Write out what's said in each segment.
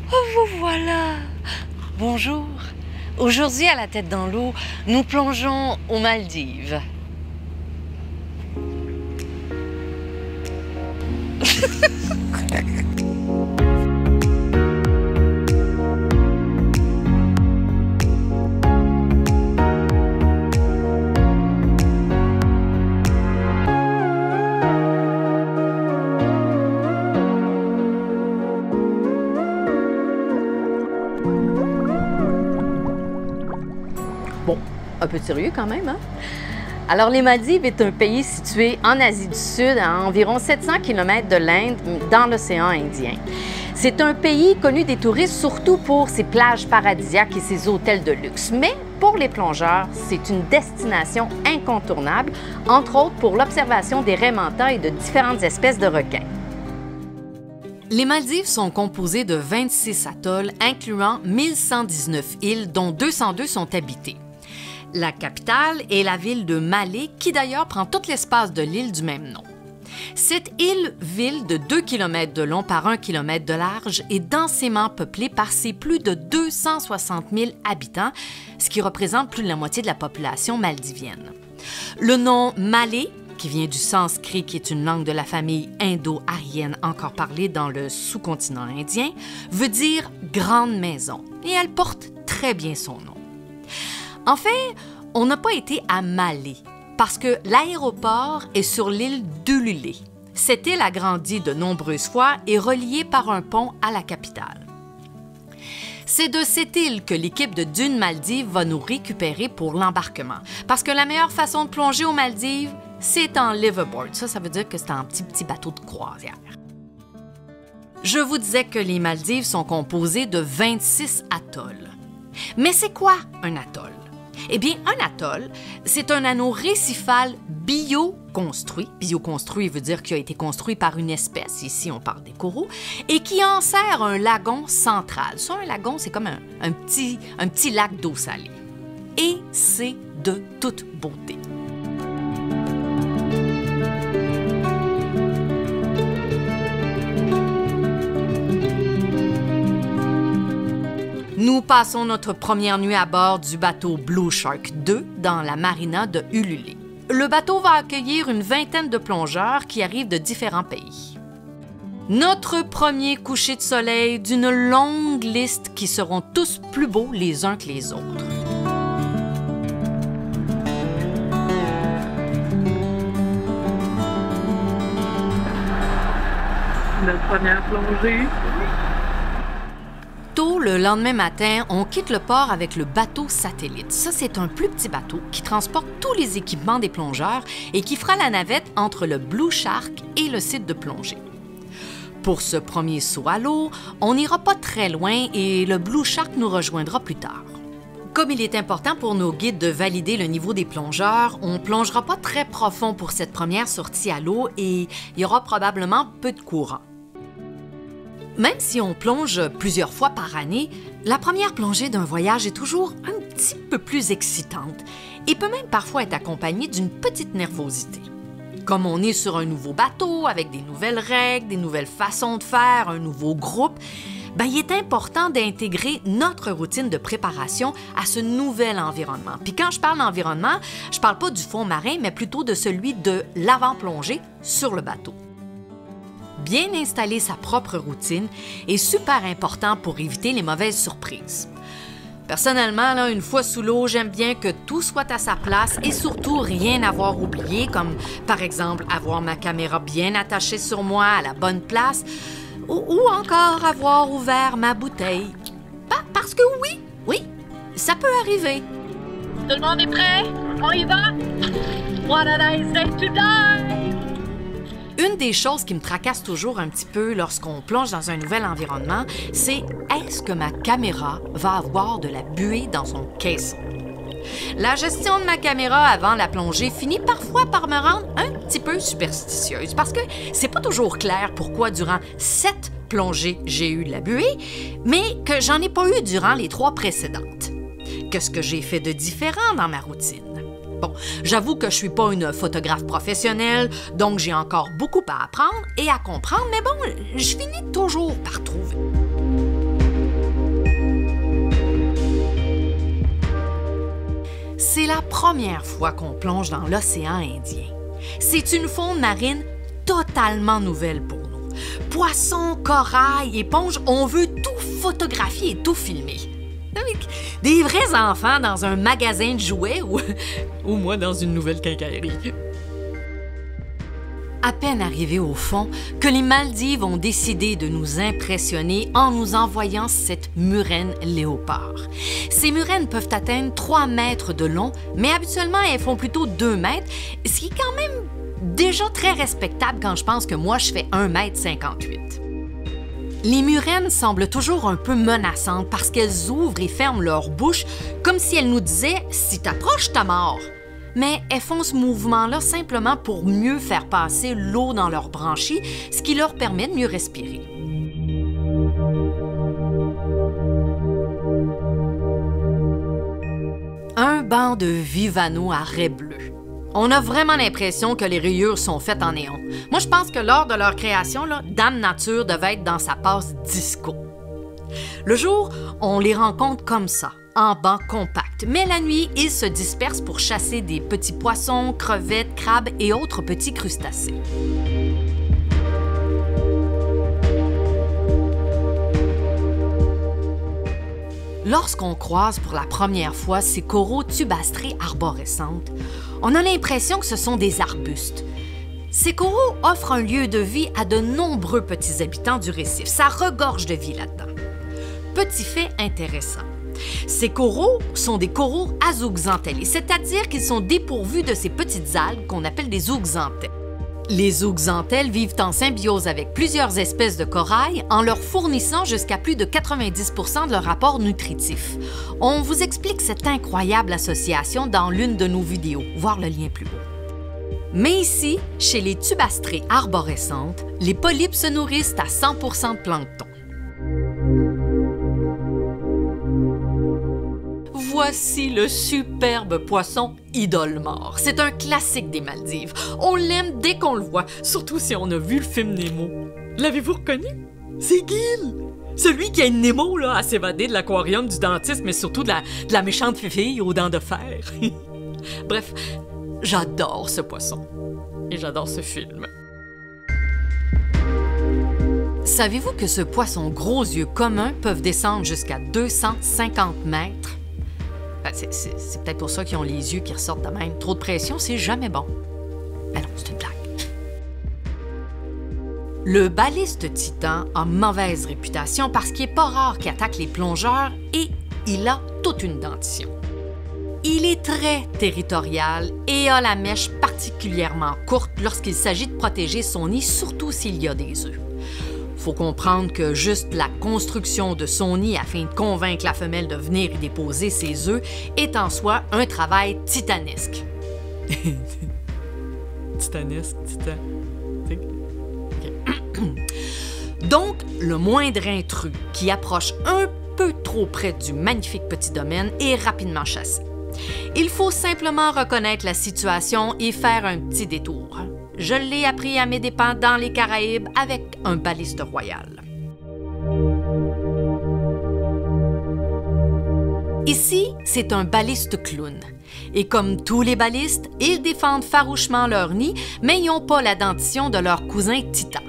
Vous voilà. Bonjour. Aujourd'hui, à la tête dans l'eau, nous plongeons aux Maldives. Bon, un peu sérieux quand même, hein? Alors, les Maldives est un pays situé en Asie du Sud, à environ 700 km de l'Inde, dans l'océan Indien. C'est un pays connu des touristes surtout pour ses plages paradisiaques et ses hôtels de luxe. Mais pour les plongeurs, c'est une destination incontournable, entre autres pour l'observation des raies mantas et de différentes espèces de requins. Les Maldives sont composées de 26 atolls, incluant 1119 îles, dont 202 sont habitées. La capitale est la ville de Malé, qui d'ailleurs prend tout l'espace de l'île du même nom. Cette île-ville de 2 km de long par 1 km de large est densément peuplée par ses plus de 260 000 habitants, ce qui représente plus de la moitié de la population maldivienne. Le nom Malé, qui vient du sanskrit, qui est une langue de la famille indo-aryienne encore parlée dans le sous-continent indien, veut dire « grande maison » et elle porte très bien son nom. En fait, on n'a pas été à Malé parce que l'aéroport est sur l'île d'Ululé. Cette île a grandi de nombreuses fois et reliée par un pont à la capitale. C'est de cette île que l'équipe de Dunes Maldives va nous récupérer pour l'embarquement parce que la meilleure façon de plonger aux Maldives, c'est en liveaboard. Ça veut dire que c'est un petit bateau de croisière. Je vous disais que les Maldives sont composées de 26 atolls. Mais c'est quoi un atoll? Eh bien, un atoll, c'est un anneau récifal bioconstruit. Bioconstruit veut dire qu'il a été construit par une espèce, ici on parle des coraux, et qui enserre un lagon central. Ça, un lagon, c'est comme un petit lac d'eau salée. Et c'est de toute beauté. Nous passons notre première nuit à bord du bateau Blue Shark 2 dans la marina de Ululé. Le bateau va accueillir une vingtaine de plongeurs qui arrivent de différents pays. Notre premier coucher de soleil d'une longue liste qui seront tous plus beaux les uns que les autres. Notre première plongée. Tôt le lendemain matin, on quitte le port avec le bateau satellite. Ça, c'est un plus petit bateau qui transporte tous les équipements des plongeurs et qui fera la navette entre le Blue Shark et le site de plongée. Pour ce premier saut à l'eau, on n'ira pas très loin et le Blue Shark nous rejoindra plus tard. Comme il est important pour nos guides de valider le niveau des plongeurs, on ne plongera pas très profond pour cette première sortie à l'eau et il y aura probablement peu de courant. Même si on plonge plusieurs fois par année, la première plongée d'un voyage est toujours un petit peu plus excitante et peut même parfois être accompagnée d'une petite nervosité. Comme on est sur un nouveau bateau, avec des nouvelles règles, des nouvelles façons de faire, un nouveau groupe, il est important d'intégrer notre routine de préparation à ce nouvel environnement. Puis quand je parle d'environnement, je parle pas du fond marin, mais plutôt de celui de l'avant-plongée sur le bateau. Bien installer sa propre routine est super important pour éviter les mauvaises surprises. Personnellement, une fois sous l'eau, j'aime bien que tout soit à sa place et surtout rien avoir oublié, comme par exemple avoir ma caméra bien attachée sur moi à la bonne place ou encore avoir ouvert ma bouteille. Parce que oui, ça peut arriver. Tout le monde est prêt? On y va? What a nice day to die! Une des choses qui me tracasse toujours un petit peu lorsqu'on plonge dans un nouvel environnement, c'est est-ce que ma caméra va avoir de la buée dans son caisson? La gestion de ma caméra avant la plongée finit parfois par me rendre un petit peu superstitieuse parce que c'est pas toujours clair pourquoi durant 7 plongées j'ai eu de la buée, mais que j'en ai pas eu durant les 3 précédentes. Qu'est-ce que j'ai fait de différent dans ma routine? Bon, j'avoue que je suis pas une photographe professionnelle, donc j'ai encore beaucoup à apprendre et à comprendre, mais bon, je finis toujours par trouver. la première fois qu'on plonge dans l'océan Indien. C'est une faune marine totalement nouvelle pour nous. Poissons, corail, éponges, on veut tout photographier et tout filmer. Des vrais enfants dans un magasin de jouets ou moi dans une nouvelle quincaillerie. À peine arrivés au fond, que les Maldives ont décidé de nous impressionner en nous envoyant cette murène léopard. Ces murènes peuvent atteindre 3 mètres de long, mais habituellement, elles font plutôt 2 mètres, ce qui est quand même déjà très respectable quand je pense que moi, je fais 1,58 m. Les murènes semblent toujours un peu menaçantes parce qu'elles ouvrent et ferment leur bouche comme si elles nous disaient « Si t'approches, t'as mort ». Mais elles font ce mouvement-là simplement pour mieux faire passer l'eau dans leurs branchies, ce qui leur permet de mieux respirer. Un banc de Vivano à raies bleues. On a vraiment l'impression que les rayures sont faites en néon. Moi, je pense que lors de leur création, Dame Nature devait être dans sa passe disco. Le jour, on les rencontre comme ça, en banc compact. Mais la nuit, ils se dispersent pour chasser des petits poissons, crevettes, crabes et autres petits crustacés. Lorsqu'on croise pour la première fois ces coraux tubastrés arborescentes, on a l'impression que ce sont des arbustes. Ces coraux offrent un lieu de vie à de nombreux petits habitants du récif. Ça regorge de vie là-dedans. Petit fait intéressant. Ces coraux sont des coraux azooxanthellés, c'est-à-dire qu'ils sont dépourvus de ces petites algues qu'on appelle des zooxanthelles. Les zooxanthelles vivent en symbiose avec plusieurs espèces de corail en leur fournissant jusqu'à plus de 90 % de leur apport nutritif. On vous explique cette incroyable association dans l'une de nos vidéos, voir le lien plus haut. Mais ici, chez les tubastrées arborescentes, les polypes se nourrissent à 100 % de plancton. Voici le superbe poisson idole mort. C'est un classique des Maldives. On l'aime dès qu'on le voit, surtout si on a vu le film Nemo. L'avez-vous reconnu? C'est Gil! Celui qui aide Nemo à s'évader de l'aquarium du dentiste, mais surtout de la méchante fille aux dents de fer. Bref, j'adore ce poisson. Et j'adore ce film. Savez-vous que ce poisson gros yeux commun peuvent descendre jusqu'à 250 mètres? C'est peut-être pour ça qu'ils ont les yeux qui ressortent de même. Trop de pression, c'est jamais bon. Mais non, c'est une blague. Le baliste titan a mauvaise réputation parce qu'il n'est pas rare qu'il attaque les plongeurs et il a toute une dentition. Il est très territorial et a la mèche particulièrement courte lorsqu'il s'agit de protéger son nid, surtout s'il y a des œufs. Faut comprendre que juste la construction de son nid afin de convaincre la femelle de venir y déposer ses œufs est en soi un travail titanesque. Titanesque, titan. Okay. Donc, le moindre intrus qui approche un peu trop près du magnifique petit domaine est rapidement chassé. Il faut simplement reconnaître la situation et faire un petit détour. Je l'ai appris à mes dépens dans les Caraïbes avec un baliste royal. Ici, c'est un baliste clown. Et comme tous les balistes, ils défendent farouchement leur nid, mais ils n'ont pas la dentition de leur cousin titan.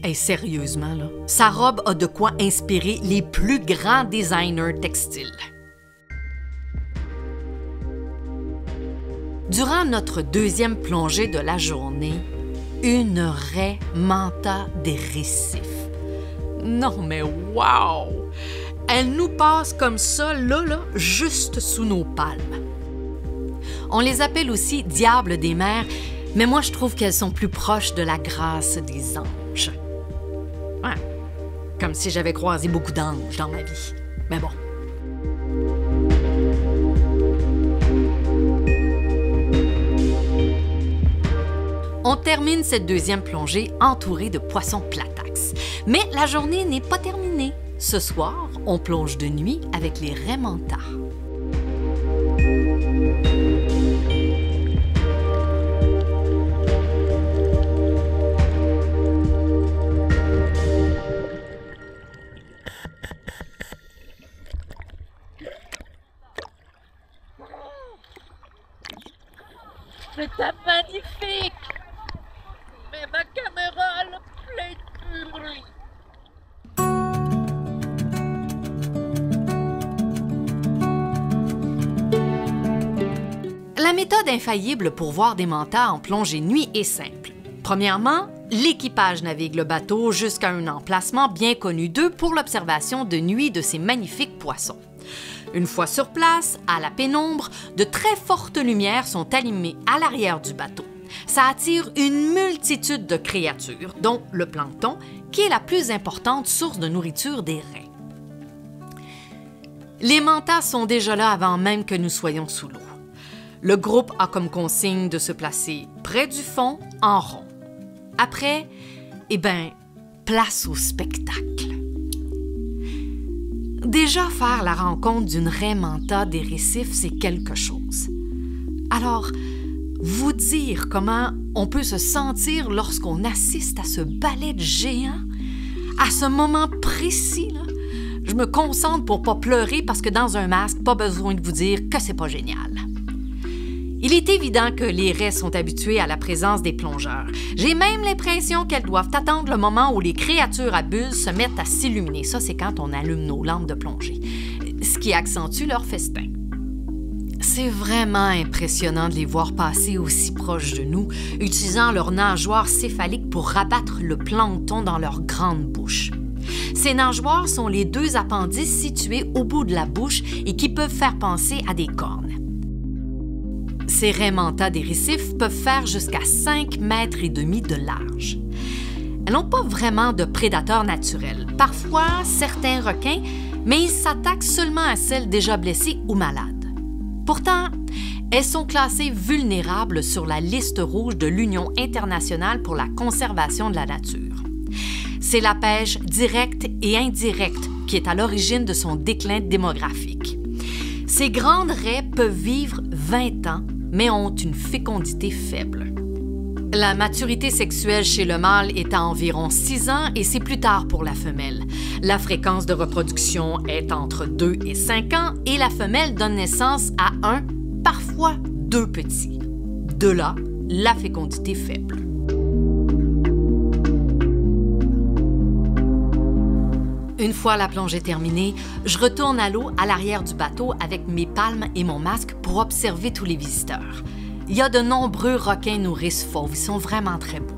Et sérieusement, là, sa robe a de quoi inspirer les plus grands designers textiles. Durant notre deuxième plongée de la journée, une raie manta des récifs. Non mais wow! Elle nous passe comme ça, là, juste sous nos palmes. On les appelle aussi diables des mers, mais moi je trouve qu'elles sont plus proches de la grâce des anges. Ouais, comme si j'avais croisé beaucoup d'anges dans ma vie. Mais bon. On termine cette deuxième plongée entourée de poissons platax. Mais la journée n'est pas terminée. Ce soir, on plonge de nuit avec les raies manta. méthode infaillible pour voir des mantas en plongée de nuit est simple. Premièrement, l'équipage navigue le bateau jusqu'à un emplacement bien connu d'eux pour l'observation de nuit de ces magnifiques poissons. Une fois sur place, à la pénombre, de très fortes lumières sont allumées à l'arrière du bateau. Ça attire une multitude de créatures, dont le plancton, qui est la plus importante source de nourriture des raies. Les mantas sont déjà là avant même que nous soyons sous l'eau. Le groupe a comme consigne de se placer près du fond, en rond. Après, place au spectacle. Déjà, faire la rencontre d'une raie manta des récifs, c'est quelque chose. Alors, vous dire comment on peut se sentir lorsqu'on assiste à ce ballet de géants, à ce moment précis, là, je me concentre pour pas pleurer parce que dans un masque, pas besoin de vous dire que c'est pas génial. Il est évident que les raies sont habituées à la présence des plongeurs. J'ai même l'impression qu'elles doivent attendre le moment où les créatures à bulles se mettent à s'illuminer. Ça, c'est quand on allume nos lampes de plongée, ce qui accentue leur festin. C'est vraiment impressionnant de les voir passer aussi proches de nous, utilisant leurs nageoires céphaliques pour rabattre le plancton dans leur grande bouche. Ces nageoires sont les deux appendices situés au bout de la bouche et qui peuvent faire penser à des cornes. Ces raies mantas des récifs peuvent faire jusqu'à 5,5 mètres de large. Elles n'ont pas vraiment de prédateurs naturels. Parfois, certains requins, mais ils s'attaquent seulement à celles déjà blessées ou malades. Pourtant, elles sont classées vulnérables sur la liste rouge de l'Union internationale pour la conservation de la nature. C'est la pêche directe et indirecte qui est à l'origine de son déclin démographique. Ces grandes raies peuvent vivre 20 ans, mais ont une fécondité faible. La maturité sexuelle chez le mâle est à environ 6 ans et c'est plus tard pour la femelle. La fréquence de reproduction est entre 2 et 5 ans et la femelle donne naissance à 1, parfois 2 petits. De là, la fécondité faible. Une fois la plongée terminée, je retourne à l'eau à l'arrière du bateau avec mes palmes et mon masque pour observer tous les visiteurs. Il y a de nombreux requins nourrices fauves, ils sont vraiment très beaux.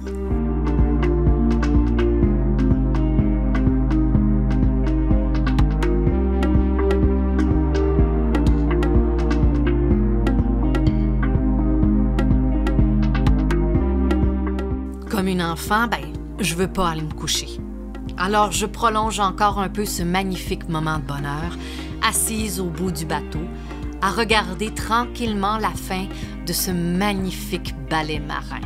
Comme une enfant, je veux pas aller me coucher. Alors, je prolonge encore un peu ce magnifique moment de bonheur, assise au bout du bateau, à regarder tranquillement la fin de ce magnifique ballet marin.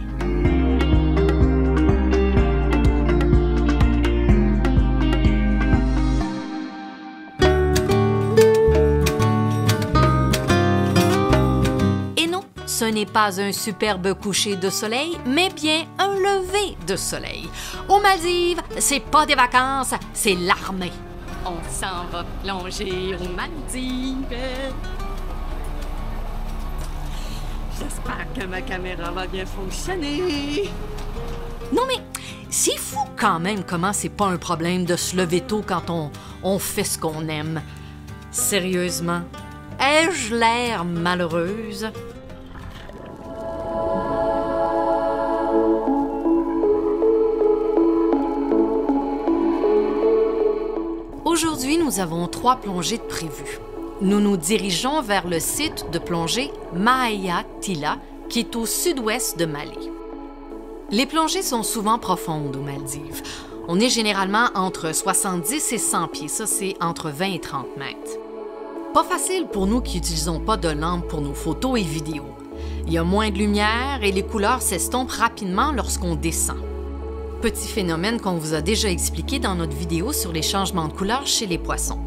Et non, ce n'est pas un superbe coucher de soleil, mais bien un lever de soleil. Aux Maldives, c'est pas des vacances, c'est l'armée. On s'en va plonger aux Maldives. J'espère que ma caméra va bien fonctionner. Non, mais c'est fou quand même comment c'est pas un problème de se lever tôt quand on fait ce qu'on aime. Sérieusement, ai-je l'air malheureuse? Aujourd'hui, nous avons 3 plongées de prévues. Nous nous dirigeons vers le site de plongée Mahia Tila, qui est au sud-ouest de Malé. Les plongées sont souvent profondes aux Maldives. On est généralement entre 70 et 100 pieds, ça c'est entre 20 et 30 mètres. Pas facile pour nous qui n'utilisons pas de lampe pour nos photos et vidéos. Il y a moins de lumière et les couleurs s'estompent rapidement lorsqu'on descend. Petit phénomène qu'on vous a déjà expliqué dans notre vidéo sur les changements de couleur chez les poissons.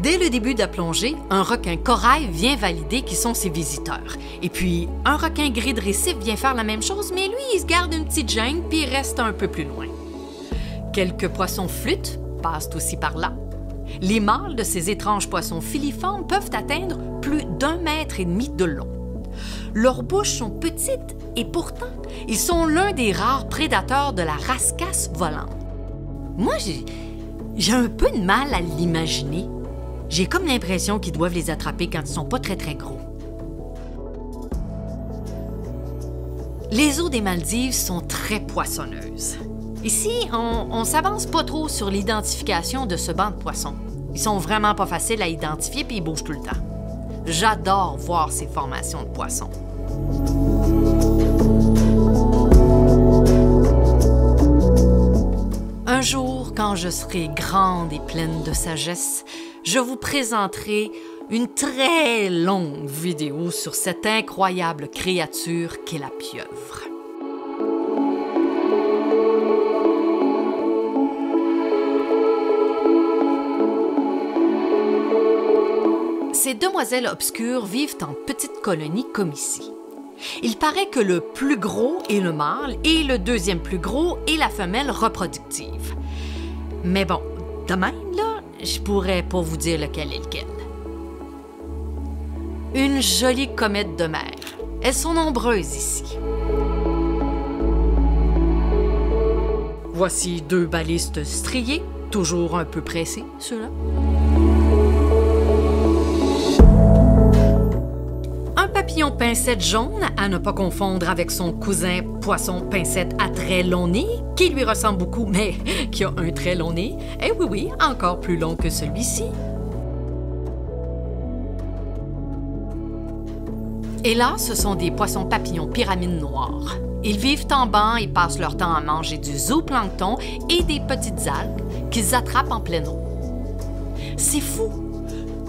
Dès le début de la plongée, un requin corail vient valider qui sont ses visiteurs. Et puis, un requin gris de récif vient faire la même chose, mais lui, il se garde une petite gêne puis il reste un peu plus loin. Quelques poissons flûtes passent aussi par là. Les mâles de ces étranges poissons filiformes peuvent atteindre plus d'1,5 mètre de long. Leurs bouches sont petites et pourtant, ils sont l'un des rares prédateurs de la rascasse volante. Moi, j'ai un peu de mal à l'imaginer. J'ai comme l'impression qu'ils doivent les attraper quand ils sont pas très, très gros. Les eaux des Maldives sont très poissonneuses. Ici, on s'avance pas trop sur l'identification de ce banc de poissons. Ils sont vraiment pas faciles à identifier puis ils bougent tout le temps. J'adore voir ces formations de poissons. Un jour, quand je serai grande et pleine de sagesse, je vous présenterai une très longue vidéo sur cette incroyable créature qu'est la pieuvre. Ces demoiselles obscures vivent en petites colonies comme ici. Il paraît que le plus gros est le mâle et le deuxième plus gros est la femelle reproductive. Mais bon, de même, là, je pourrais pas vous dire lequel est lequel. Une jolie comète de mer. Elles sont nombreuses ici. Voici 2 balistes striés, toujours un peu pressés, ceux-là. Un papillon pincette jaune, à ne pas confondre avec son cousin poisson pincette à très long nez, qui lui ressemble beaucoup, mais qui a un très long nez. Eh oui, oui, encore plus long que celui-ci. Et là, ce sont des poissons papillons pyramides noires. Ils vivent en banc et passent leur temps à manger du zooplancton et des petites algues qu'ils attrapent en pleine eau. C'est fou!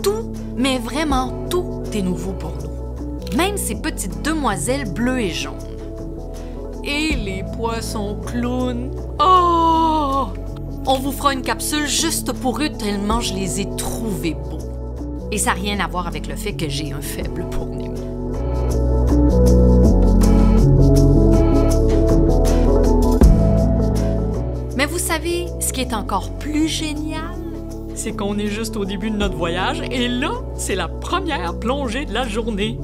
Tout, mais vraiment tout, est nouveau pour nous. Même ces petites demoiselles bleues et jaunes. Et les poissons clowns! Oh! On vous fera une capsule juste pour eux tellement je les ai trouvés beaux. Et ça n'a rien à voir avec le fait que j'ai un faible pour Nemo. Mais vous savez, ce qui est encore plus génial, c'est qu'on est juste au début de notre voyage et là, c'est la première plongée de la journée.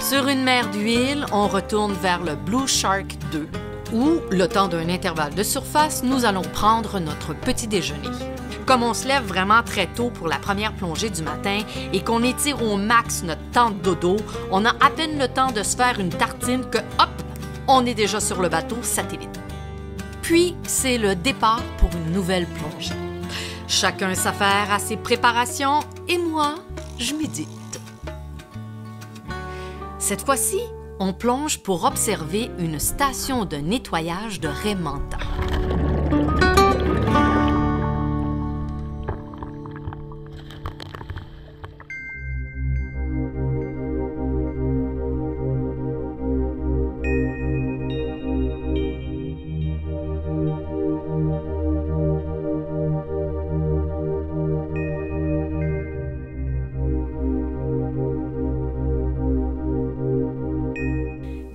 Sur une mer d'huile, on retourne vers le Blue Shark 2, où, le temps d'un intervalle de surface, nous allons prendre notre petit déjeuner. Comme on se lève vraiment très tôt pour la première plongée du matin et qu'on étire au max notre temps de dodo, on a à peine le temps de se faire une tartine que, hop, on est déjà sur le bateau satellite. Puis, c'est le départ pour une nouvelle plongée. Chacun s'affaire à ses préparations et moi, je médite. Cette fois-ci, on plonge pour observer une station de nettoyage de raies manta.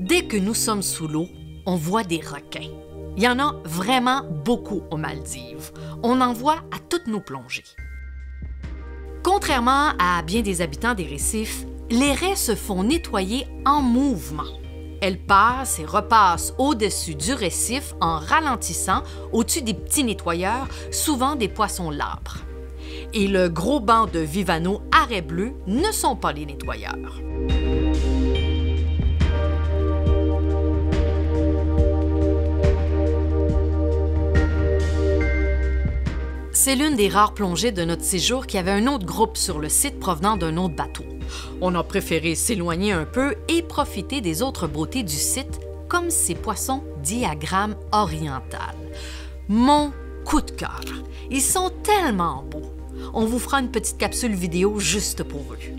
Dès que nous sommes sous l'eau, on voit des requins. Il y en a vraiment beaucoup aux Maldives. On en voit à toutes nos plongées. Contrairement à bien des habitants des récifs, les raies se font nettoyer en mouvement. Elles passent et repassent au-dessus du récif en ralentissant au-dessus des petits nettoyeurs, souvent des poissons labres. Et le gros banc de Vivano à raies bleues ne sont pas les nettoyeurs. C'est l'une des rares plongées de notre séjour qui avait un autre groupe sur le site provenant d'un autre bateau. On a préféré s'éloigner un peu et profiter des autres beautés du site, comme ces poissons diagramme oriental. Mon coup de cœur! Ils sont tellement beaux! On vous fera une petite capsule vidéo juste pour eux.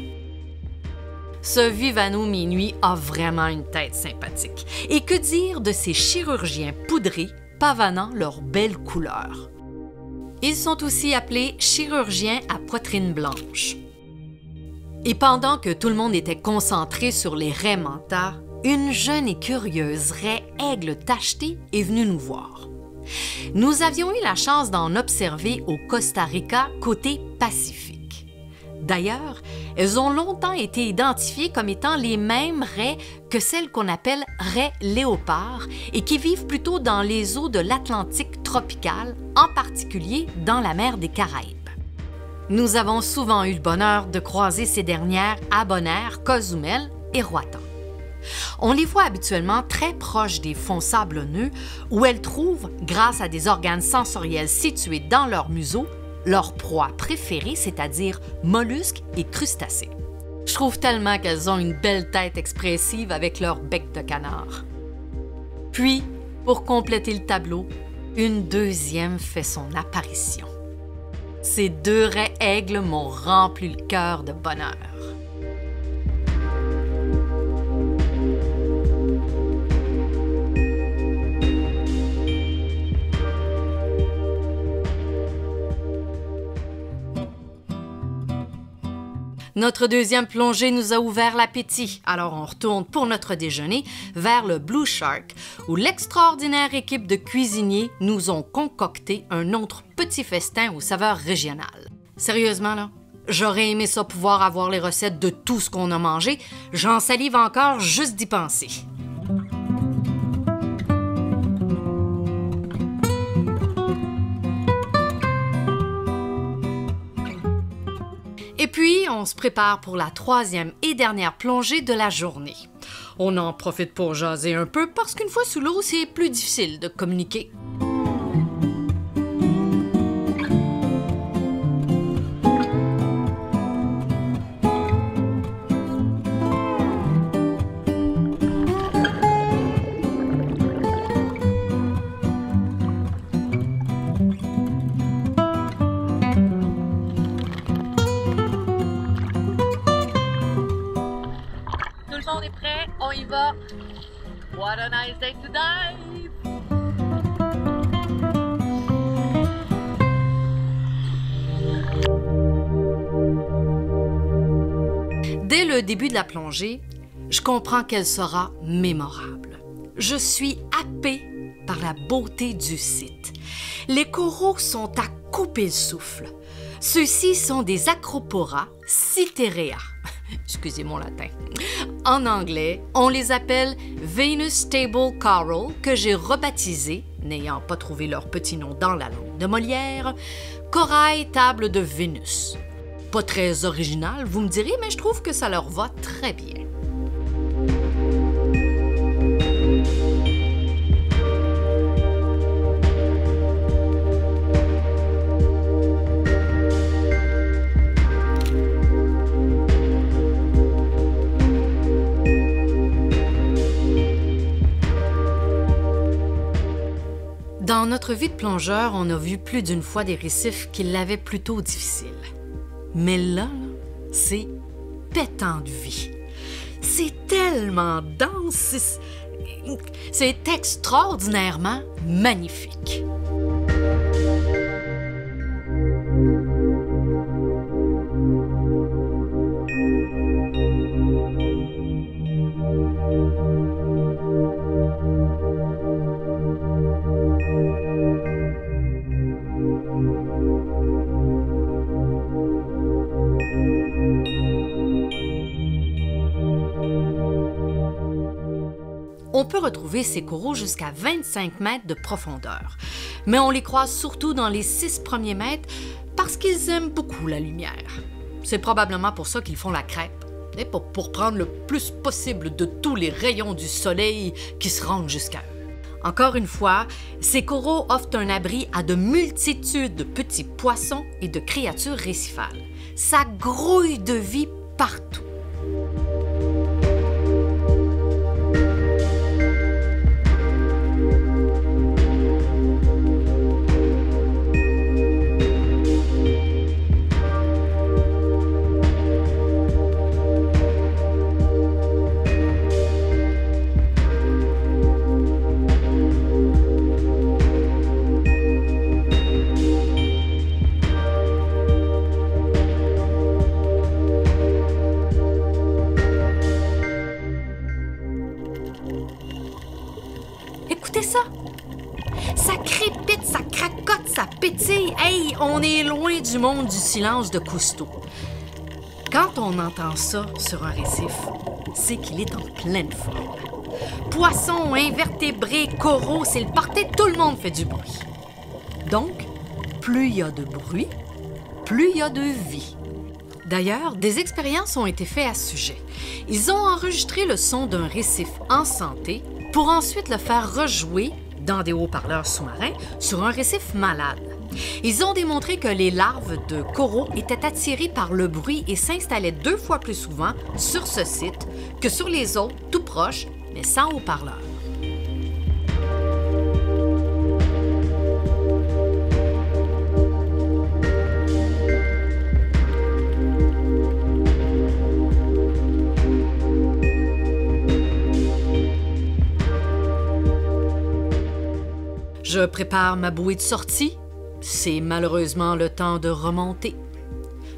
Ce Vivano minuit a vraiment une tête sympathique. Et que dire de ces chirurgiens poudrés pavanant leurs belles couleurs? Ils sont aussi appelés chirurgiens à poitrine blanche. Et pendant que tout le monde était concentré sur les raies manta, une jeune et curieuse raie aigle tachetée est venue nous voir. Nous avions eu la chance d'en observer au Costa Rica côté Pacifique. D'ailleurs, elles ont longtemps été identifiées comme étant les mêmes raies que celles qu'on appelle raies léopards et qui vivent plutôt dans les eaux de l'Atlantique tropical, en particulier dans la mer des Caraïbes. Nous avons souvent eu le bonheur de croiser ces dernières à Bonaire, Cozumel et Roatan. On les voit habituellement très proches des fonds sablonneux où elles trouvent, grâce à des organes sensoriels situés dans leur museau, leur proie préférée, c'est-à-dire mollusques et crustacés. Je trouve tellement qu'elles ont une belle tête expressive avec leur bec de canard. Puis, pour compléter le tableau, une deuxième fait son apparition. Ces deux raies aigles m'ont rempli le cœur de bonheur. Notre deuxième plongée nous a ouvert l'appétit, alors on retourne pour notre déjeuner vers le Blue Shark, où l'extraordinaire équipe de cuisiniers nous ont concocté un autre petit festin aux saveurs régionales. Sérieusement, là, j'aurais aimé ça pouvoir avoir les recettes de tout ce qu'on a mangé. J'en salive encore juste d'y penser. Et puis, on se prépare pour la troisième et dernière plongée de la journée. On en profite pour jaser un peu parce qu'une fois sous l'eau, c'est plus difficile de communiquer. On est prêt, on y va. What a nice day to dive! Dès le début de la plongée, je comprends qu'elle sera mémorable. Je suis happée par la beauté du site. Les coraux sont à couper le souffle. Ceux-ci sont des Acropora cytherea. Excusez mon latin. En anglais, on les appelle Venus Table Coral, que j'ai rebaptisé, n'ayant pas trouvé leur petit nom dans la langue de Molière, Corail table de Vénus. Pas très original, vous me direz, mais je trouve que ça leur va très bien. Dans notre vie de plongeur, on a vu plus d'une fois des récifs qui l'avaient plutôt difficile. Mais là, c'est pétant de vie. C'est tellement dense, c'est extraordinairement magnifique. On peut retrouver ces coraux jusqu'à 25 mètres de profondeur, mais on les croise surtout dans les 6 premiers mètres parce qu'ils aiment beaucoup la lumière. C'est probablement pour ça qu'ils font la crêpe, et pour prendre le plus possible de tous les rayons du soleil qui se rendent jusqu'à eux. Encore une fois, ces coraux offrent un abri à de multitudes de petits poissons et de créatures récifales. Ça grouille de vie partout. Écoutez ça! Ça crépite, ça cracote, ça pétille. Hey, on est loin du monde du silence de Cousteau. Quand on entend ça sur un récif, c'est qu'il est en pleine forme. Poissons, invertébrés, coraux, c'est le party, tout le monde fait du bruit. Donc, plus il y a de bruit, plus il y a de vie. D'ailleurs, des expériences ont été faites à ce sujet. Ils ont enregistré le son d'un récif en santé pour ensuite le faire rejouer dans des haut-parleurs sous-marins sur un récif malade. Ils ont démontré que les larves de coraux étaient attirées par le bruit et s'installaient 2 fois plus souvent sur ce site que sur les autres, tout proches, mais sans haut-parleurs. Je prépare ma bouée de sortie. C'est malheureusement le temps de remonter.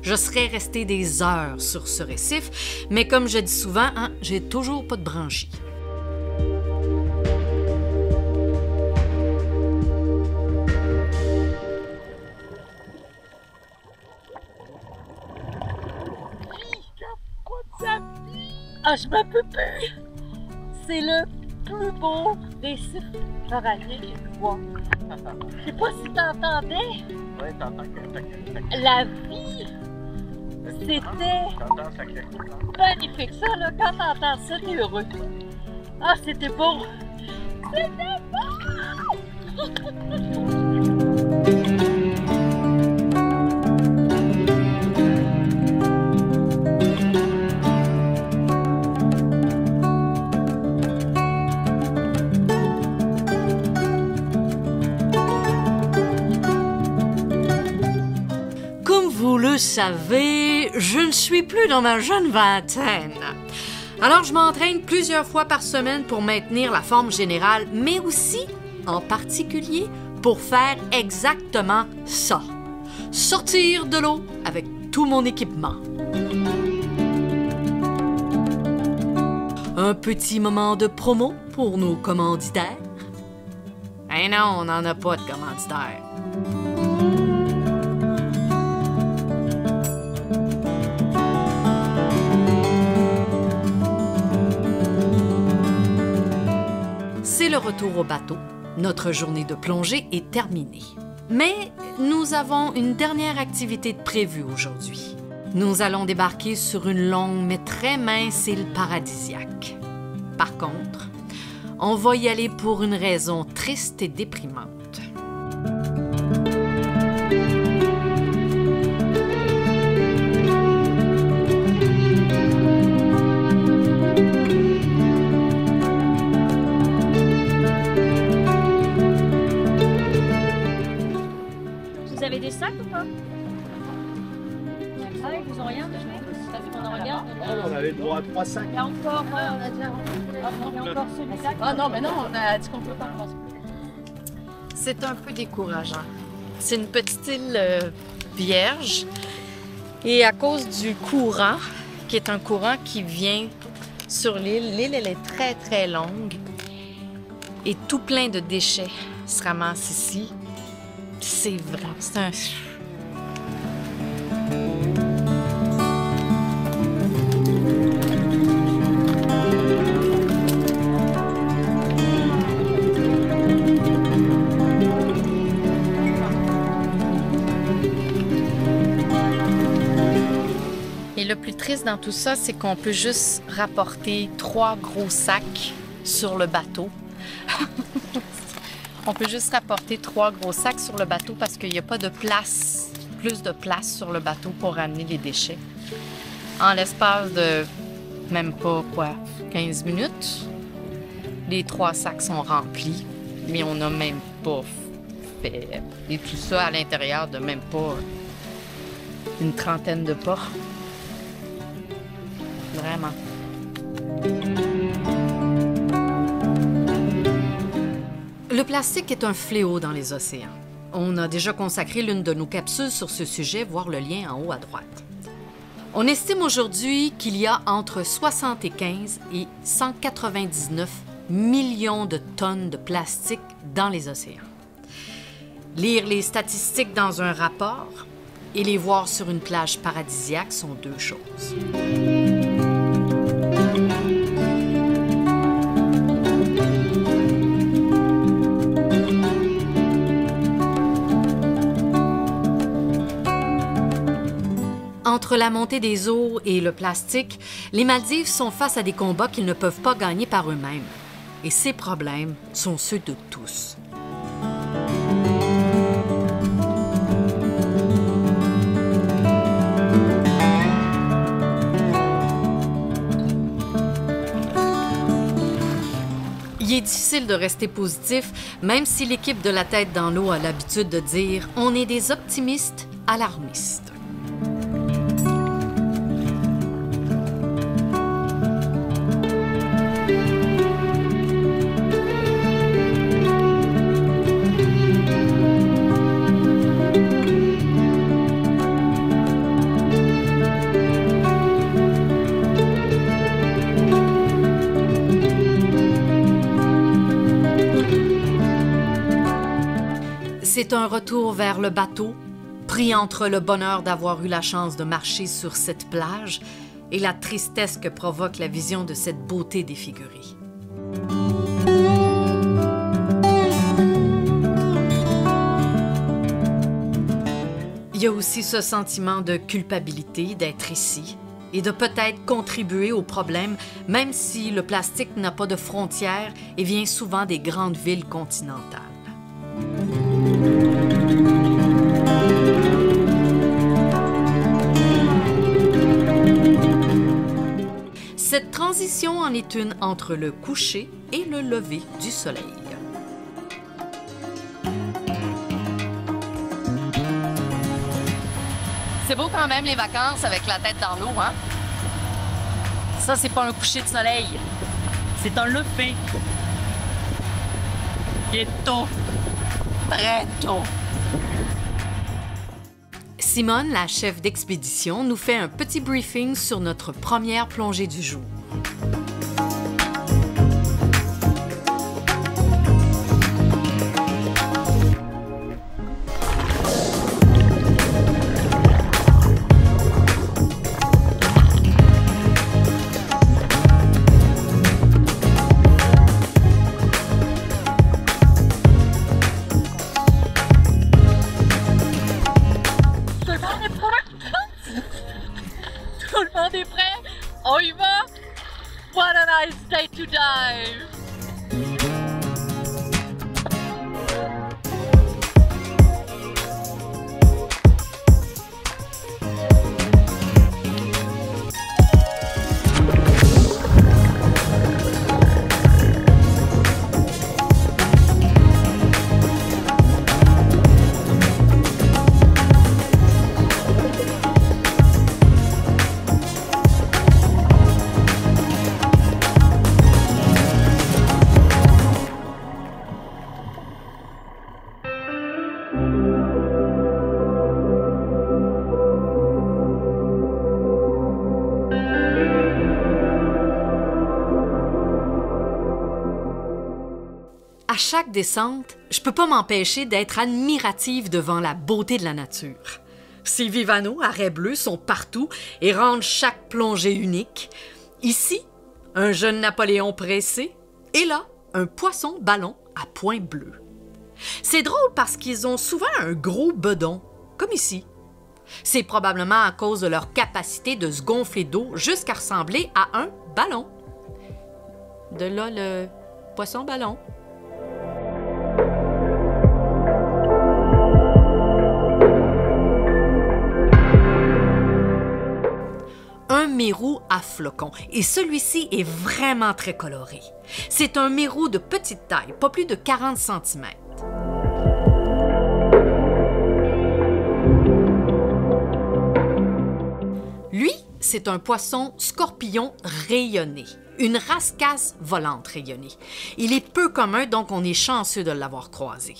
Je serais resté des heures sur ce récif, mais comme je dis souvent, j'ai toujours pas de branchies. Ah, je m'en peux plus! C'est le plus beau récif corallien que j'ai pu voir. Je sais pas si t'entendais. Ouais, t'entends que La vie, c'était magnifique. Ça, là, quand t'entends ça, t'es heureux. Ah, c'était beau! C'était Vous le savez, je ne suis plus dans ma jeune vingtaine. Alors, je m'entraîne plusieurs fois par semaine pour maintenir la forme générale, mais aussi, en particulier, pour faire exactement ça. Sortir de l'eau avec tout mon équipement. Un petit moment de promo pour nos commanditaires. Eh non, on n'en a pas de commanditaires. C'est le retour au bateau. Notre journée de plongée est terminée. Mais nous avons une dernière activité de prévue aujourd'hui. Nous allons débarquer sur une longue mais très mince île paradisiaque. Par contre, on va y aller pour une raison triste et déprimante. Vous avez des sacs ou pas? Ah, ils vous ont rien déjà? Ça fait qu'on en regarde. on avait le droit à 3 sacs. Il y a encore, il y a encore celui-là. Ah non, mais non, on a dit qu'on peut pas prendre. C'est un peu décourageant. C'est une petite île vierge et à cause du courant, qui est un courant qui vient sur l'île, l'île elle est très très longue et tout plein de déchets se ramassent ici. C'est vrai, c'est un... Et le plus triste dans tout ça, c'est qu'on peut juste rapporter 3 gros sacs sur le bateau. On peut juste rapporter 3 gros sacs sur le bateau parce qu'il n'y a pas de place, plus de place sur le bateau pour ramener les déchets. En l'espace de même pas, 15 minutes, les 3 sacs sont remplis, mais on n'a même pas fait... Et tout ça à l'intérieur de même pas une trentaine de pas. Vraiment. Le plastique est un fléau dans les océans. On a déjà consacré l'une de nos capsules sur ce sujet, voir le lien en haut à droite. On estime aujourd'hui qu'il y a entre 75 et 199 millions de tonnes de plastique dans les océans. Lire les statistiques dans un rapport, et les voir sur une plage paradisiaque sont deux choses. Entre la montée des eaux et le plastique, les Maldives sont face à des combats qu'ils ne peuvent pas gagner par eux-mêmes. Et ces problèmes sont ceux de tous. Il est difficile de rester positif, même si l'équipe de La Tête dans l'eau a l'habitude de dire « on est des optimistes alarmistes ». C'est un retour vers le bateau, pris entre le bonheur d'avoir eu la chance de marcher sur cette plage et la tristesse que provoque la vision de cette beauté défigurée. Il y a aussi ce sentiment de culpabilité d'être ici et de peut-être contribuer au problème, même si le plastique n'a pas de frontières et vient souvent des grandes villes continentales. Cette transition en est une entre le coucher et le lever du soleil. C'est beau quand même les vacances avec la tête dans l'eau, hein? Ça, c'est pas un coucher de soleil. C'est un lever. Il est tôt. Très tôt. Simone, la chef d'expédition, nous fait un petit briefing sur notre première plongée du jour. Tout le monde est prêt? On y va? What a nice day to dive! À chaque descente, je peux pas m'empêcher d'être admirative devant la beauté de la nature. Ces Vivano, arrêts bleus, sont partout et rendent chaque plongée unique. Ici, un jeune Napoléon pressé, et là, un poisson ballon à points bleus. C'est drôle parce qu'ils ont souvent un gros bedon, comme ici. C'est probablement à cause de leur capacité de se gonfler d'eau jusqu'à ressembler à un ballon. De là le poisson ballon. Un mérou à flocons, et celui-ci est vraiment très coloré. C'est un mérou de petite taille, pas plus de 40 cm. Lui, c'est un poisson scorpion rayonné, une rascasse volante rayonnée. Il est peu commun, donc on est chanceux de l'avoir croisé.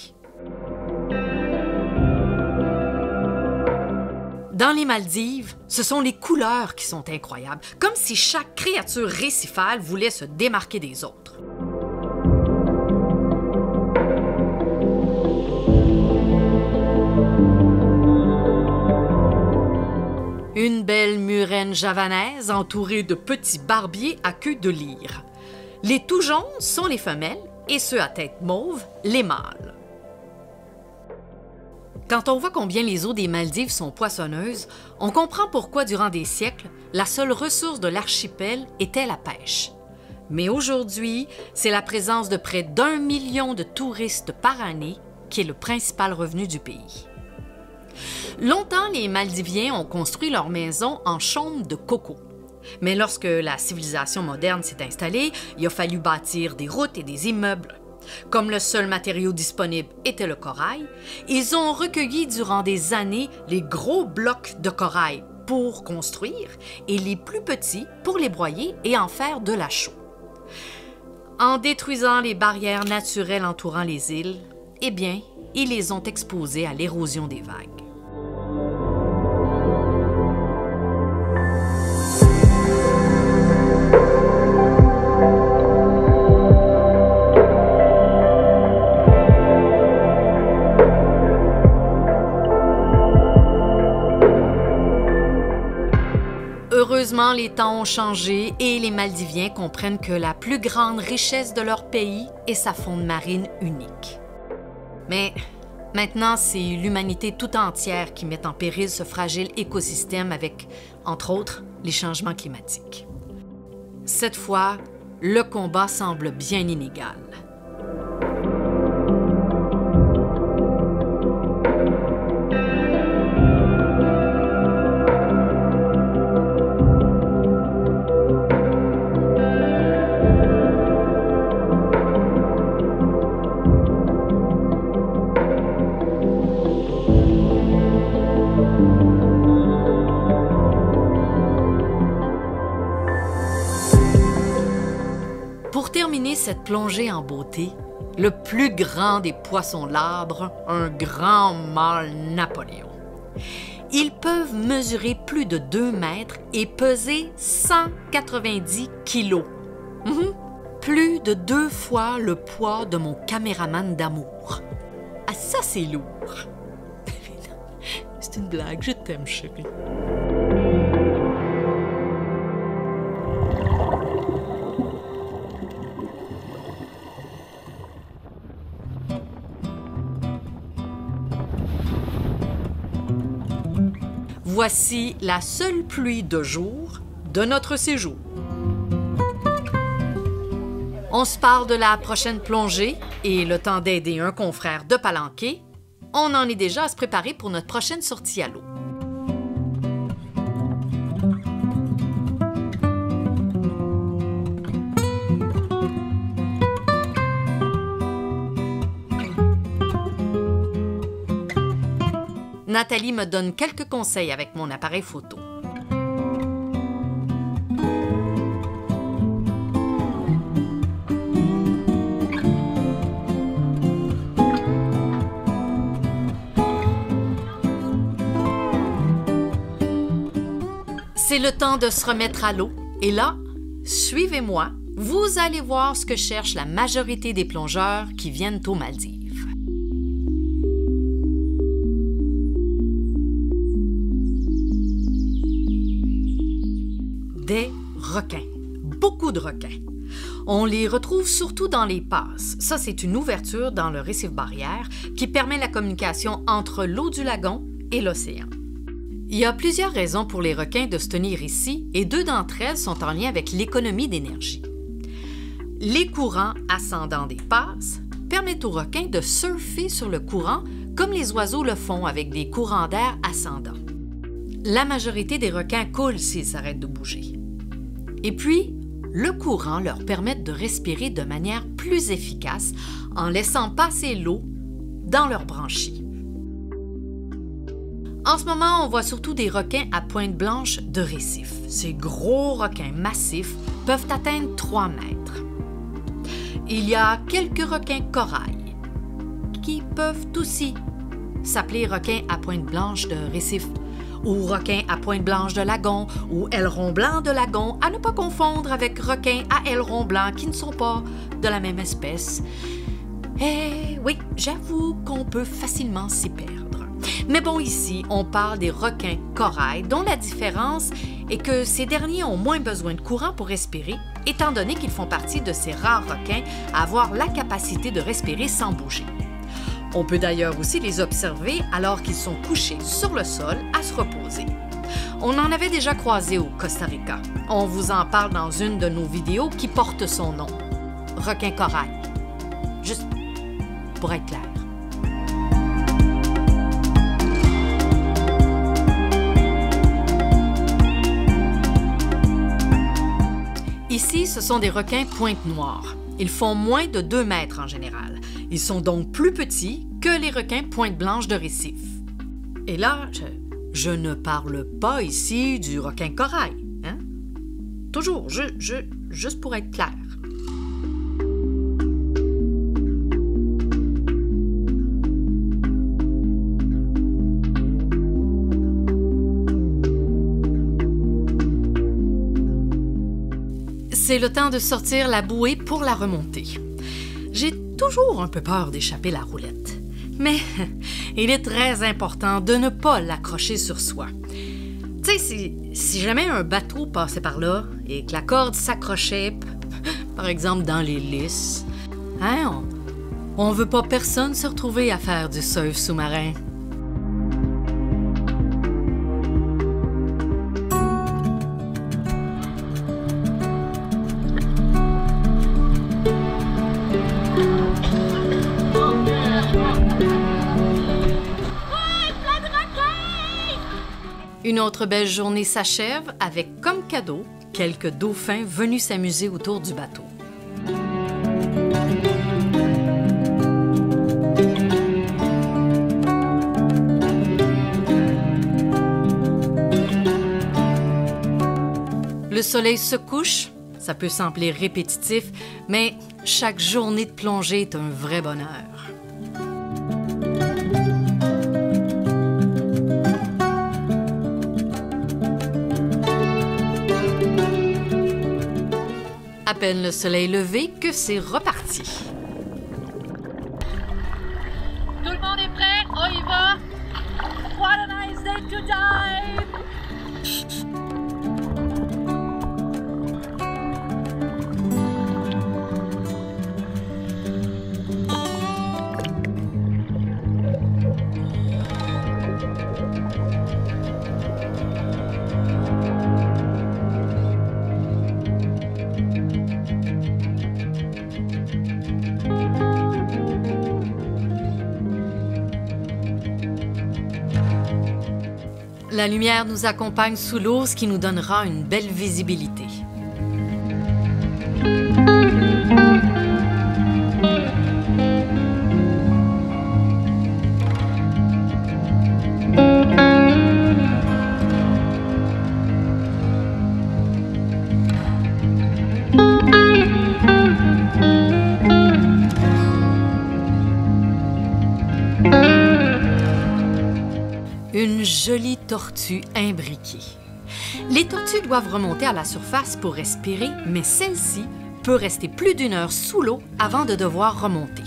Dans les Maldives, ce sont les couleurs qui sont incroyables, comme si chaque créature récifale voulait se démarquer des autres. belle murène javanaise entourée de petits barbiers à queue de lyre. Les tout jaunes sont les femelles et ceux à tête mauve, les mâles. Quand on voit combien les eaux des Maldives sont poissonneuses, on comprend pourquoi durant des siècles, la seule ressource de l'archipel était la pêche. Mais aujourd'hui, c'est la présence de près d'1 million de touristes par année qui est le principal revenu du pays. Longtemps, les Maldiviens ont construit leurs maisons en chaume de coco. Mais lorsque la civilisation moderne s'est installée, il a fallu bâtir des routes et des immeubles. Comme le seul matériau disponible était le corail, ils ont recueilli durant des années les gros blocs de corail pour construire et les plus petits pour les broyer et en faire de la chaux. En détruisant les barrières naturelles entourant les îles, eh bien, ils les ont exposées à l'érosion des vagues. Heureusement, les temps ont changé et les Maldiviens comprennent que la plus grande richesse de leur pays est sa faune marine unique. Mais maintenant, c'est l'humanité tout entière qui met en péril ce fragile écosystème avec, entre autres, les changements climatiques. Cette fois, le combat semble bien inégal. Pour terminer cette plongée en beauté, le plus grand des poissons labres, un grand mâle Napoléon. Ils peuvent mesurer plus de 2 mètres et peser 190 kilos. Plus de 2 fois le poids de mon caméraman d'amour. Ah, ça, c'est lourd. C'est une blague, je t'aime, chérie. Voici la seule pluie de jour de notre séjour. On se parle de la prochaine plongée et le temps d'aider un confrère de Palenqué, on en est déjà à se préparer pour notre prochaine sortie à l'eau. Nathalie me donne quelques conseils avec mon appareil photo. C'est le temps de se remettre à l'eau. Et là, suivez-moi, vous allez voir ce que cherche la majorité des plongeurs qui viennent aux Maldives. Des requins. Beaucoup de requins. On les retrouve surtout dans les passes. Ça, c'est une ouverture dans le récif barrière qui permet la communication entre l'eau du lagon et l'océan. Il y a plusieurs raisons pour les requins de se tenir ici et 2 d'entre elles sont en lien avec l'économie d'énergie. Les courants ascendants des passes permettent aux requins de surfer sur le courant comme les oiseaux le font avec des courants d'air ascendants. La majorité des requins coulent s'ils s'arrêtent de bouger. Et puis, le courant leur permet de respirer de manière plus efficace en laissant passer l'eau dans leurs branchies. En ce moment, on voit surtout des requins à pointe blanche de récif. Ces gros requins massifs peuvent atteindre 3 mètres. Il y a quelques requins corail qui peuvent aussi s'appeler requins à pointe blanche de récif ou requins à pointe blanche de lagon ou aileron blanc de lagon, à ne pas confondre avec requins à aileron blanc qui ne sont pas de la même espèce. Eh oui, j'avoue qu'on peut facilement s'y perdre. Mais bon, ici, on parle des requins corail, dont la différence est que ces derniers ont moins besoin de courant pour respirer, étant donné qu'ils font partie de ces rares requins à avoir la capacité de respirer sans bouger. On peut d'ailleurs aussi les observer alors qu'ils sont couchés sur le sol à se reposer. On en avait déjà croisé au Costa Rica. On vous en parle dans une de nos vidéos qui porte son nom. Requin corail. Juste pour être clair. Ici, ce sont des requins pointe noire. Ils font moins de 2 mètres en général. Ils sont donc plus petits que les requins pointe blanche de récif. Et là, je ne parle pas ici du requin corail. Hein? Toujours, juste pour être clair. C'est le temps de sortir la bouée pour la remonter. J'ai toujours un peu peur d'échapper la roulette. Mais il est très important de ne pas l'accrocher sur soi. Tu sais, si jamais un bateau passait par là et que la corde s'accrochait, par exemple dans les lisses, hein, on veut pas personne se retrouver à faire du surf sous-marin. Une autre belle journée s'achève avec comme cadeau quelques dauphins venus s'amuser autour du bateau. Le soleil se couche, ça peut sembler répétitif, mais chaque journée de plongée est un vrai bonheur. À peine le soleil levé que c'est reparti. Tout le monde est prêt? On y va? What a nice day to dive! La lumière nous accompagne sous l'eau, ce qui nous donnera une belle visibilité. Une jolie tortue imbriquée. Les tortues doivent remonter à la surface pour respirer, mais celle-ci peut rester plus d'1 heure sous l'eau avant de devoir remonter.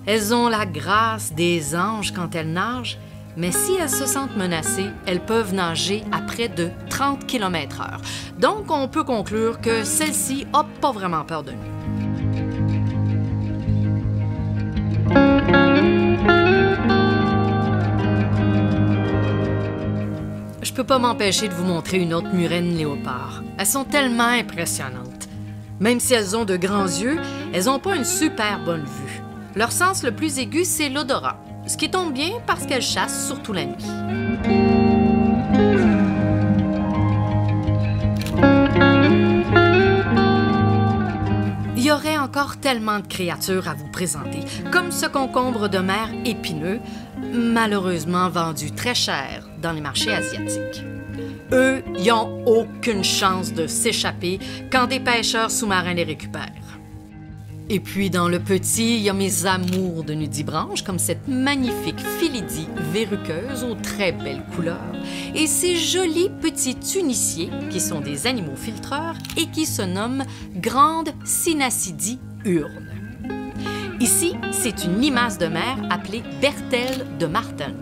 Elles ont la grâce des anges quand elles nagent, mais si elles se sentent menacées, elles peuvent nager à près de 30 km/h. Donc, on peut conclure que celle-ci n'a pas vraiment peur de nous. Je peux pas m'empêcher de vous montrer une autre murène léopard. Elles sont tellement impressionnantes. Même si elles ont de grands yeux, elles n'ont pas une super bonne vue. Leur sens le plus aigu, c'est l'odorat, ce qui tombe bien parce qu'elles chassent surtout la nuit. Il y aurait encore tellement de créatures à vous présenter, comme ce concombre de mer épineux, malheureusement vendu très cher dans les marchés asiatiques. Eux, ils n'ont aucune chance de s'échapper quand des pêcheurs sous-marins les récupèrent. Et puis, dans le petit, il y a mes amours de nudibranche, comme cette magnifique Philidie verruqueuse aux très belles couleurs, et ces jolis petits tuniciers, qui sont des animaux filtreurs et qui se nomment Grande Cynacidie urne. Ici, c'est une limace de mer appelée Berthelle de Martin.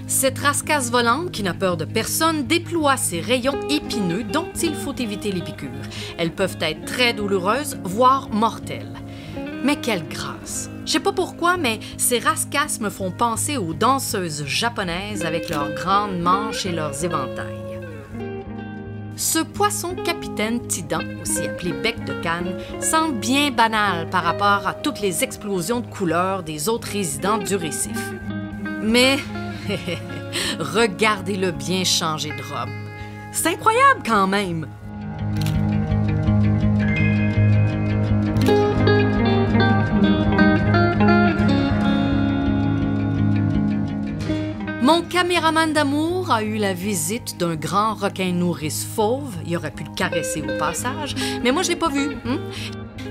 Cette rascasse volante, qui n'a peur de personne, déploie ses rayons épineux dont il faut éviter les piqûres. Elles peuvent être très douloureuses, voire mortelles. Mais quelle grâce! Je sais pas pourquoi, mais ces rascasses me font penser aux danseuses japonaises avec leurs grandes manches et leurs éventails. Ce poisson capitaine Tidan, aussi appelé bec de canne, semble bien banal par rapport à toutes les explosions de couleurs des autres résidents du récif. Mais regardez-le bien changer de robe. C'est incroyable quand même! Mon caméraman d'amour a eu la visite d'un grand requin nourrice fauve. Il aurait pu le caresser au passage, mais moi je l'ai pas vu.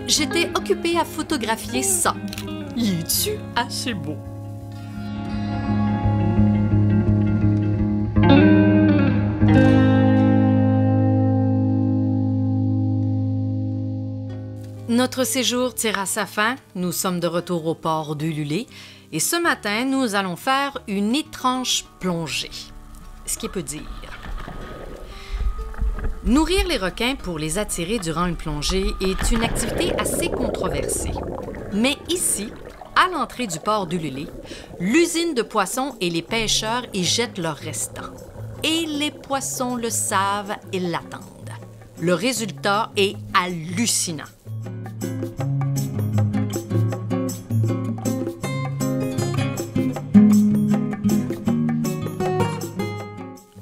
J'étais occupée à photographier ça. Y es-tu assez beau? Notre séjour tire à sa fin. Nous sommes de retour au port d'Ululé. Et ce matin, nous allons faire une étrange plongée. Ce qui peut dire. Nourrir les requins pour les attirer durant une plongée est une activité assez controversée. Mais ici, à l'entrée du port d'Ululé, l'usine de poissons et les pêcheurs y jettent leurs restants. Et les poissons le savent et l'attendent. Le résultat est hallucinant.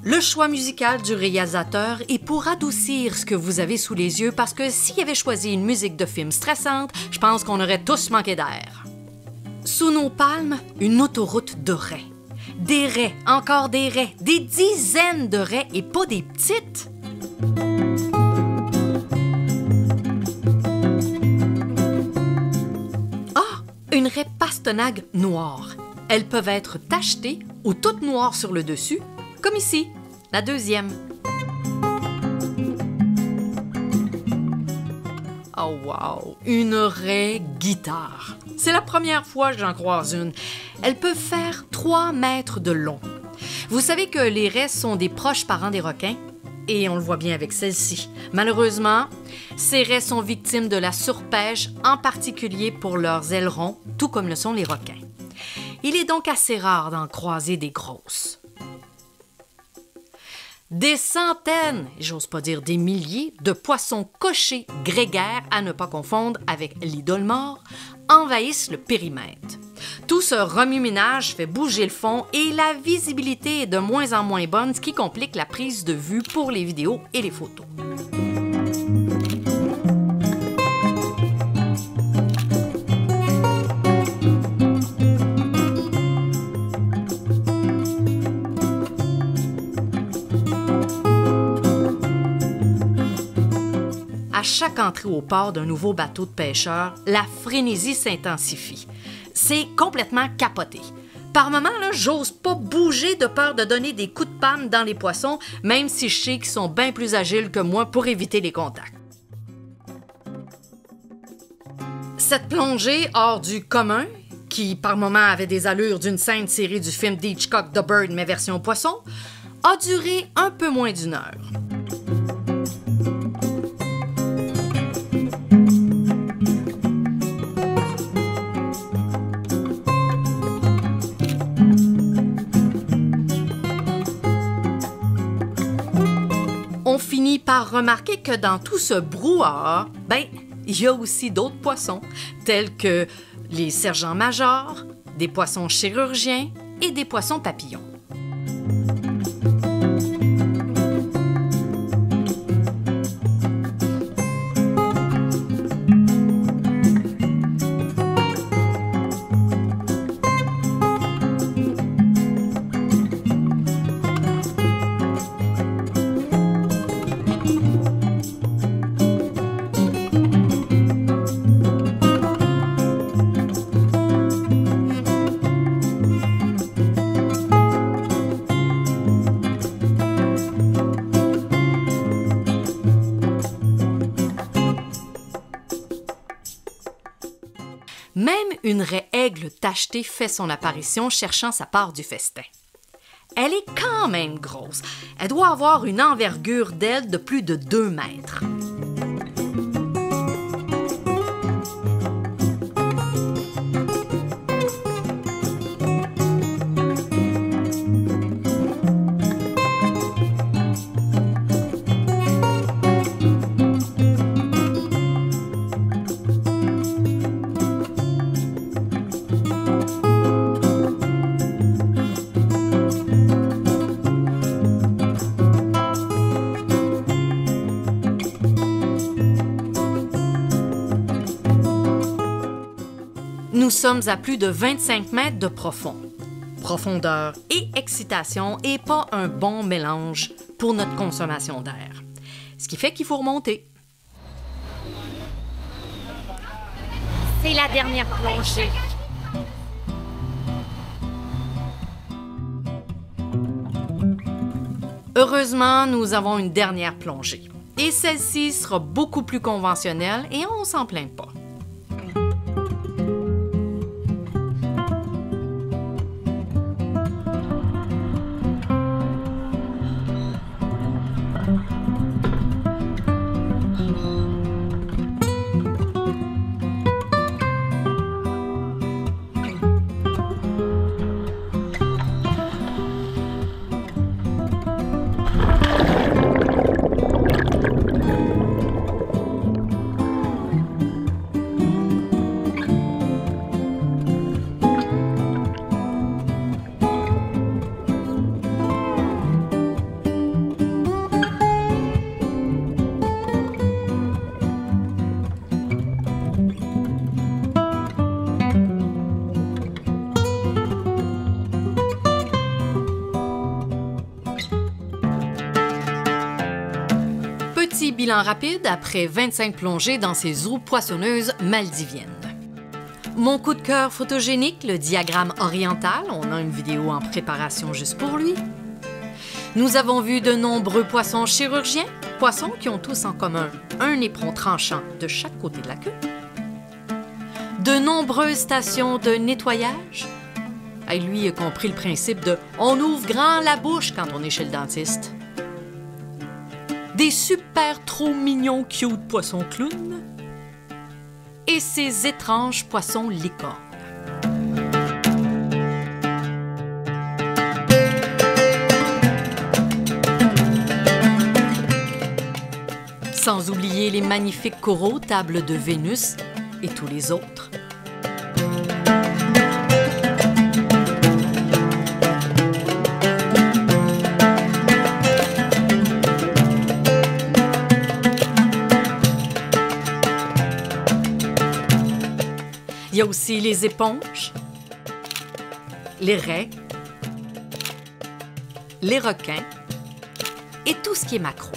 Le choix musical du réalisateur est pour adoucir ce que vous avez sous les yeux parce que s'il avait choisi une musique de film stressante, je pense qu'on aurait tous manqué d'air. Sous nos palmes, une autoroute de raies. Des raies, encore des raies, des dizaines de raies et pas des petites. Ah, une raie pastenague noire. Elles peuvent être tachetées ou toutes noires sur le dessus, comme ici. La deuxième. Oh wow! Une raie guitare. C'est la première fois que j'en croise une. Elles peuvent faire 3 mètres de long. Vous savez que les raies sont des proches parents des requins? Et on le voit bien avec celle-ci. Malheureusement, ces raies sont victimes de la surpêche, en particulier pour leurs ailerons, tout comme le sont les requins. Il est donc assez rare d'en croiser des grosses. Des centaines, j'ose pas dire des milliers, de poissons cochés grégaires, à ne pas confondre avec l'idole mort, envahissent le périmètre. Tout ce remue-ménage fait bouger le fond et la visibilité est de moins en moins bonne, ce qui complique la prise de vue pour les vidéos et les photos. À chaque entrée au port d'un nouveau bateau de pêcheurs, la frénésie s'intensifie. C'est complètement capoté. Par moments, j'ose pas bouger de peur de donner des coups de panne dans les poissons, même si je sais qu'ils sont bien plus agiles que moi pour éviter les contacts. Cette plongée hors du commun, qui par moments avait des allures d'une scène tirée du film d'Hitchcock The Bird, mais version poisson, a duré un peu moins d'1 heure. On finit par remarquer que dans tout ce brouhaha, il y a aussi d'autres poissons, tels que les sergents-majors, des poissons chirurgiens et des poissons papillons. Même une raie aigle tachetée fait son apparition cherchant sa part du festin. Elle est quand même grosse. Elle doit avoir une envergure d'aile de plus de 2 mètres. Nous sommes à plus de 25 mètres de profond. Profondeur et excitation n'est pas un bon mélange pour notre consommation d'air. Ce qui fait qu'il faut remonter. C'est la dernière plongée. Heureusement, nous avons une dernière plongée. Et celle-ci sera beaucoup plus conventionnelle et on s'en plaint pas. Petit bilan rapide après 25 plongées dans ces eaux poissonneuses maldiviennes. Mon coup de cœur photogénique, le diagramme oriental, on a une vidéo en préparation juste pour lui. Nous avons vu de nombreux poissons chirurgiens, poissons qui ont tous en commun un éperon tranchant de chaque côté de la queue. De nombreuses stations de nettoyage. Lui a compris le principe de « on ouvre grand la bouche quand on est chez le dentiste ». Des super trop mignons cute poissons clowns et ces étranges poissons licornes. Sans oublier les magnifiques coraux, tables de Vénus et tous les autres. Il y a aussi les éponges, les raies, les requins et tout ce qui est maquereau.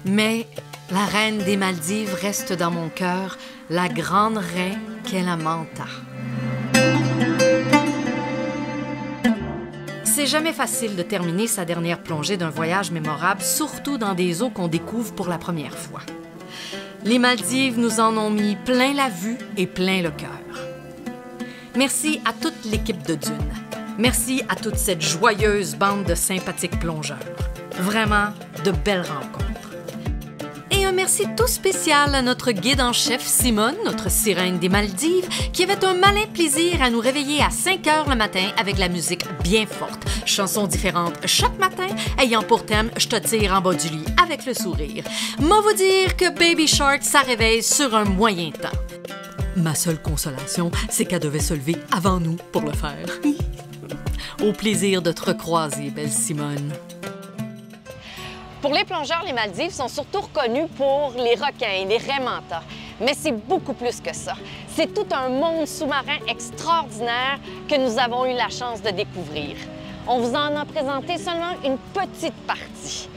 Mais la reine des Maldives reste dans mon cœur, la grande raie qu'est la manta. C'est jamais facile de terminer sa dernière plongée d'un voyage mémorable, surtout dans des eaux qu'on découvre pour la première fois. Les Maldives nous en ont mis plein la vue et plein le cœur. Merci à toute l'équipe de Dune. Merci à toute cette joyeuse bande de sympathiques plongeurs. Vraiment de belles rencontres. Et un merci tout spécial à notre guide en chef Simone, notre sirène des Maldives, qui avait un malin plaisir à nous réveiller à 5 heures le matin avec la musique bien forte. Chansons différentes chaque matin, ayant pour thème « Je te tire en bas du lit avec le sourire ». Moi vous dire que Baby Shark, ça réveille sur un moyen temps. Ma seule consolation, c'est qu'elle devait se lever avant nous pour le faire. Au plaisir de te recroiser, belle Simone. Pour les plongeurs, les Maldives sont surtout reconnus pour les requins et les raies manta. Mais c'est beaucoup plus que ça. C'est tout un monde sous-marin extraordinaire que nous avons eu la chance de découvrir. On vous en a présenté seulement une petite partie.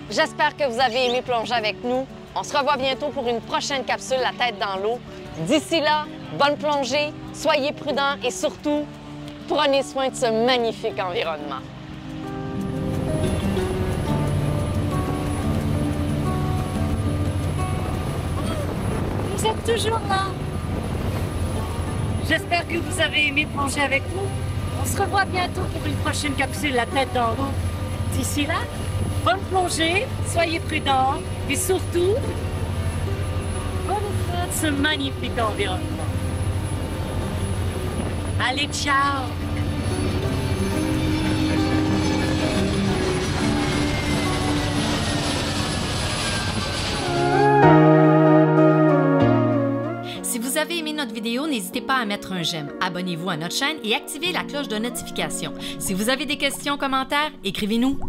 J'espère que vous avez aimé plonger avec nous. On se revoit bientôt pour une prochaine capsule La tête dans l'eau. D'ici là, bonne plongée, soyez prudents et surtout, prenez soin de ce magnifique environnement. Vous êtes toujours là. J'espère que vous avez aimé plonger avec nous. On se revoit bientôt pour une prochaine capsule La tête dans l'eau. D'ici là, bonne plongée, soyez prudents et surtout, bonne fête de ce magnifique environnement. Allez, ciao! Si vous avez aimé notre vidéo, n'hésitez pas à mettre un j'aime, abonnez-vous à notre chaîne et activez la cloche de notification. Si vous avez des questions, commentaires, écrivez-nous.